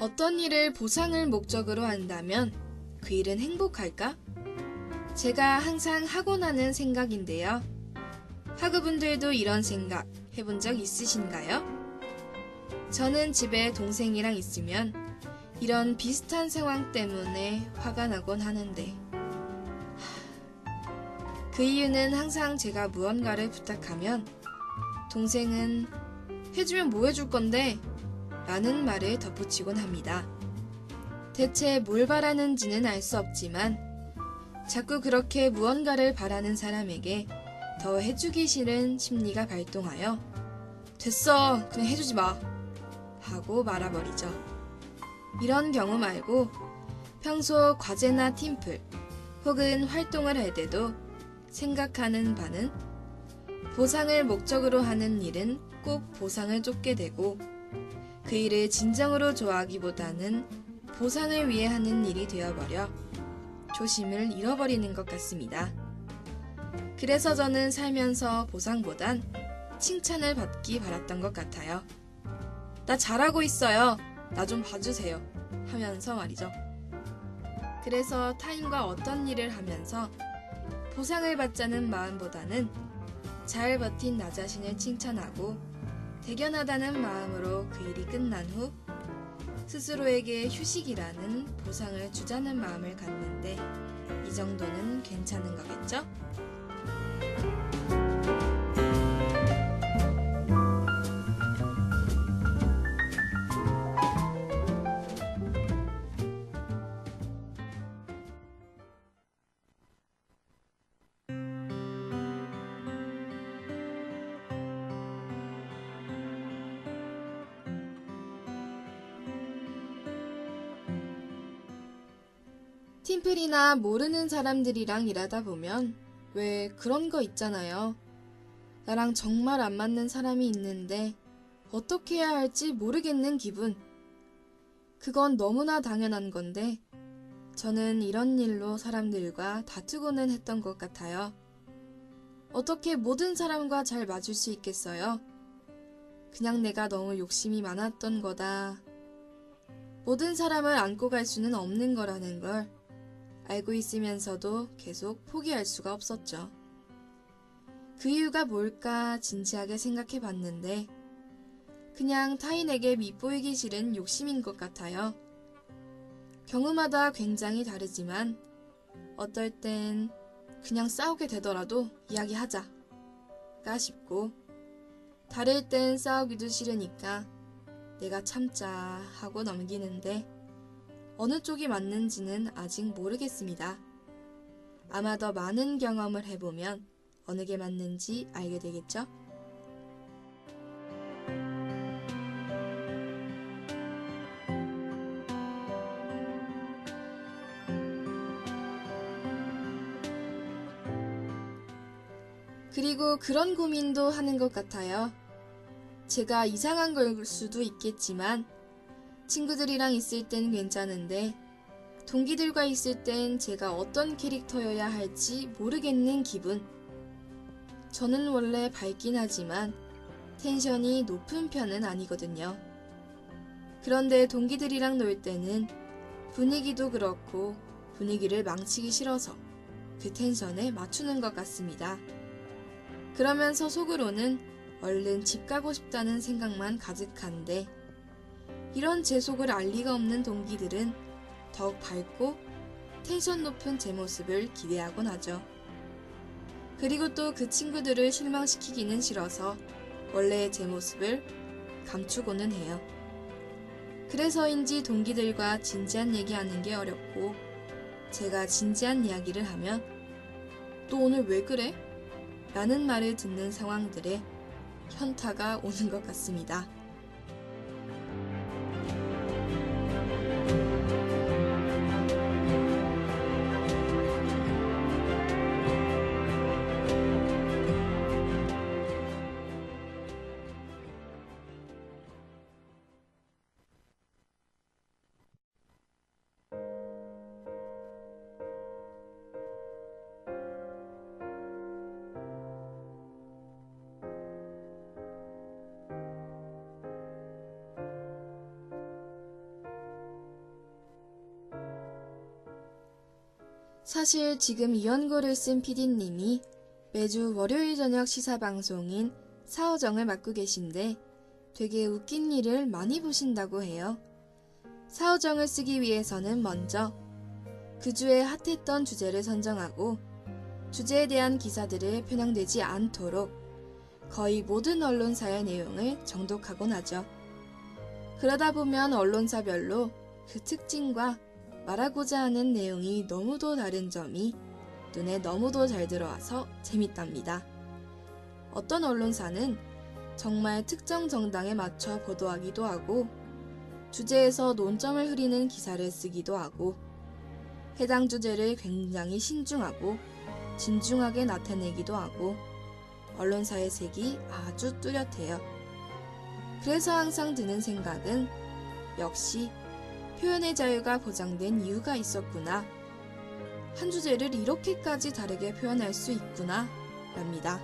어떤 일을 보상을 목적으로 한다면 그 일은 행복할까? 제가 항상 하곤 하는 생각인데요. 학우분들도 이런 생각 해본 적 있으신가요? 저는 집에 동생이랑 있으면 이런 비슷한 상황 때문에 화가 나곤 하는데 그 이유는 항상 제가 무언가를 부탁하면 동생은 해주면 뭐 해줄 건데? 라는 말을 덧붙이곤 합니다. 대체 뭘 바라는지는 알 수 없지만 자꾸 그렇게 무언가를 바라는 사람에게 더 해주기 싫은 심리가 발동하여 됐어, 그냥 해주지 마 하고 말아버리죠. 이런 경우 말고 평소 과제나 팀플 혹은 활동을 할 때도 생각하는 바는 보상을 목적으로 하는 일은 꼭 보상을 쫓게 되고 그 일을 진정으로 좋아하기보다는 보상을 위해 하는 일이 되어버려 초심을 잃어버리는 것 같습니다. 그래서 저는 살면서 보상보단 칭찬을 받기 바랐던 것 같아요. 나 잘하고 있어요. 나 좀 봐주세요. 하면서 말이죠. 그래서 타인과 어떤 일을 하면서 보상을 받자는 마음보다는 잘 버틴 나 자신을 칭찬하고 대견하다는 마음으로 그 일이 끝난 후 스스로에게 휴식이라는 보상을 주자는 마음을 갖는데 이 정도는 괜찮은 거겠죠? 팀플이나 모르는 사람들이랑 일하다 보면 왜 그런 거 있잖아요. 나랑 정말 안 맞는 사람이 있는데 어떻게 해야 할지 모르겠는 기분. 그건 너무나 당연한 건데 저는 이런 일로 사람들과 다투고는 했던 것 같아요. 어떻게 모든 사람과 잘 맞을 수 있겠어요? 그냥 내가 너무 욕심이 많았던 거다. 모든 사람을 안고 갈 수는 없는 거라는 걸 알고 있으면서도 계속 포기할 수가 없었죠. 그 이유가 뭘까 진지하게 생각해 봤는데 그냥 타인에게 밉보이기 싫은 욕심인 것 같아요. 경우마다 굉장히 다르지만 어떨 땐 그냥 싸우게 되더라도 이야기하자가 싶고 다를 땐 싸우기도 싫으니까 내가 참자 하고 넘기는데 어느 쪽이 맞는지는 아직 모르겠습니다. 아마 더 많은 경험을 해보면 어느 게 맞는지 알게 되겠죠? 그리고 그런 고민도 하는 것 같아요. 제가 이상한 걸 수도 있겠지만 친구들이랑 있을 땐 괜찮은데 동기들과 있을 땐 제가 어떤 캐릭터여야 할지 모르겠는 기분. 저는 원래 밝긴 하지만 텐션이 높은 편은 아니거든요. 그런데 동기들이랑 놀 때는 분위기도 그렇고 분위기를 망치기 싫어서 그 텐션에 맞추는 것 같습니다. 그러면서 속으로는 얼른 집 가고 싶다는 생각만 가득한데 이런 제 속을 알 리가 없는 동기들은 더욱 밝고 텐션 높은 제 모습을 기대하곤 하죠. 그리고 또 그 친구들을 실망시키기는 싫어서 원래의 제 모습을 감추고는 해요. 그래서인지 동기들과 진지한 얘기하는 게 어렵고 제가 진지한 이야기를 하면 너 오늘 왜 그래? 라는 말을 듣는 상황들에 현타가 오는 것 같습니다. 사실 지금 이 원고를 쓴 PD님이 매주 월요일 저녁 시사방송인 사어정을 맡고 계신데 되게 웃긴 일을 많이 보신다고 해요. 사어정을 쓰기 위해서는 먼저 그 주에 핫했던 주제를 선정하고 주제에 대한 기사들을 편향되지 않도록 거의 모든 언론사의 내용을 정독하곤 하죠. 그러다 보면 언론사별로 그 특징과 말하고자 하는 내용이 너무도 다른 점이 눈에 너무도 잘 들어와서 재밌답니다. 어떤 언론사는 정말 특정 정당에 맞춰 보도하기도 하고 주제에서 논점을 흐리는 기사를 쓰기도 하고 해당 주제를 굉장히 신중하고 진중하게 나타내기도 하고 언론사의 색이 아주 뚜렷해요. 그래서 항상 드는 생각은 역시 표현의 자유가 보장된 이유가 있었구나. 한 주제를 이렇게까지 다르게 표현할 수 있구나 랍니다.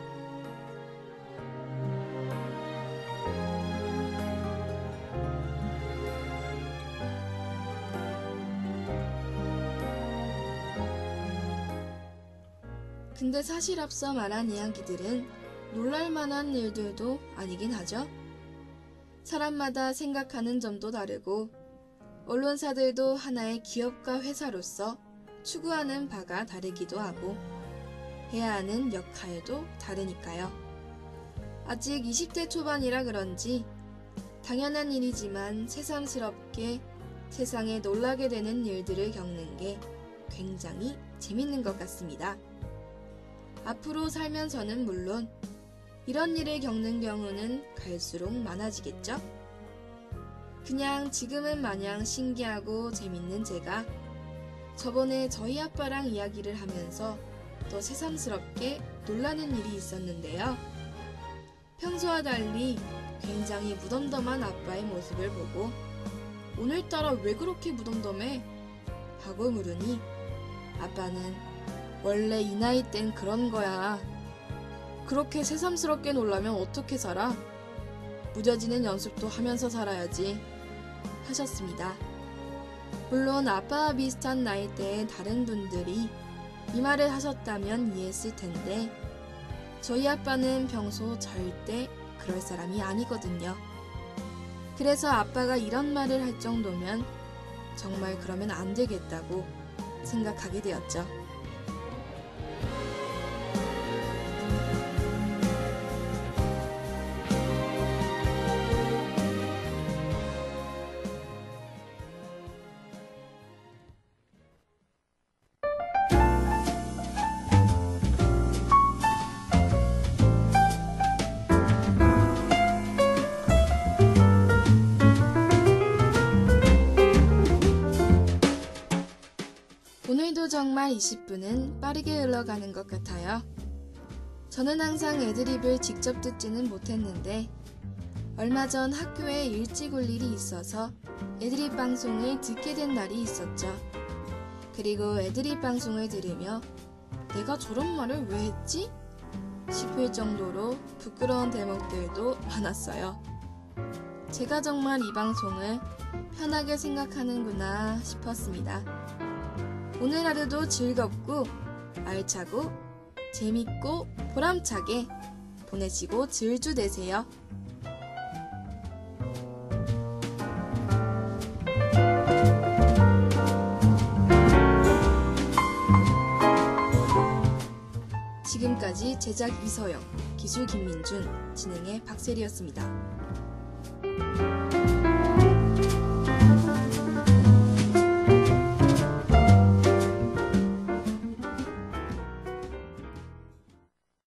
근데 사실 앞서 말한 이야기들은 놀랄만한 일들도 아니긴 하죠. 사람마다 생각하는 점도 다르고 언론사들도 하나의 기업과 회사로서 추구하는 바가 다르기도 하고 해야 하는 역할도 다르니까요. 아직 20대 초반이라 그런지 당연한 일이지만 새삼스럽게 세상에 놀라게 되는 일들을 겪는 게 굉장히 재밌는 것 같습니다. 앞으로 살면서는 물론 이런 일을 겪는 경우는 갈수록 많아지겠죠? 그냥 지금은 마냥 신기하고 재밌는 제가 저번에 저희 아빠랑 이야기를 하면서 더 새삼스럽게 놀라는 일이 있었는데요. 평소와 달리 굉장히 무덤덤한 아빠의 모습을 보고 오늘따라 왜 그렇게 무덤덤해? 하고 물으니 아빠는 원래 이 나이 땐 그런 거야. 그렇게 새삼스럽게 놀라면 어떻게 살아? 무뎌지는 연습도 하면서 살아야지 하셨습니다. 물론 아빠와 비슷한 나이대의 다른 분들이 이 말을 하셨다면 이해했을 텐데 저희 아빠는 평소 절대 그럴 사람이 아니거든요. 그래서 아빠가 이런 말을 할 정도면 정말 그러면 안 되겠다고 생각하게 되었죠. 오늘도 정말 20분은 빠르게 흘러가는 것 같아요. 저는 항상 애드립을 직접 듣지는 못했는데 얼마 전 학교에 일찍 올 일이 있어서 애드립 방송을 듣게 된 날이 있었죠. 그리고 애드립 방송을 들으며 내가 저런 말을 왜 했지? 싶을 정도로 부끄러운 대목들도 많았어요. 제가 정말 이 방송을 편하게 생각하는구나 싶었습니다. 오늘 하루도 즐겁고 알차고 재밌고 보람차게 보내시고 질주 되세요. 지금까지 제작 이서영, 기술 김민준, 진행의 박세리였습니다.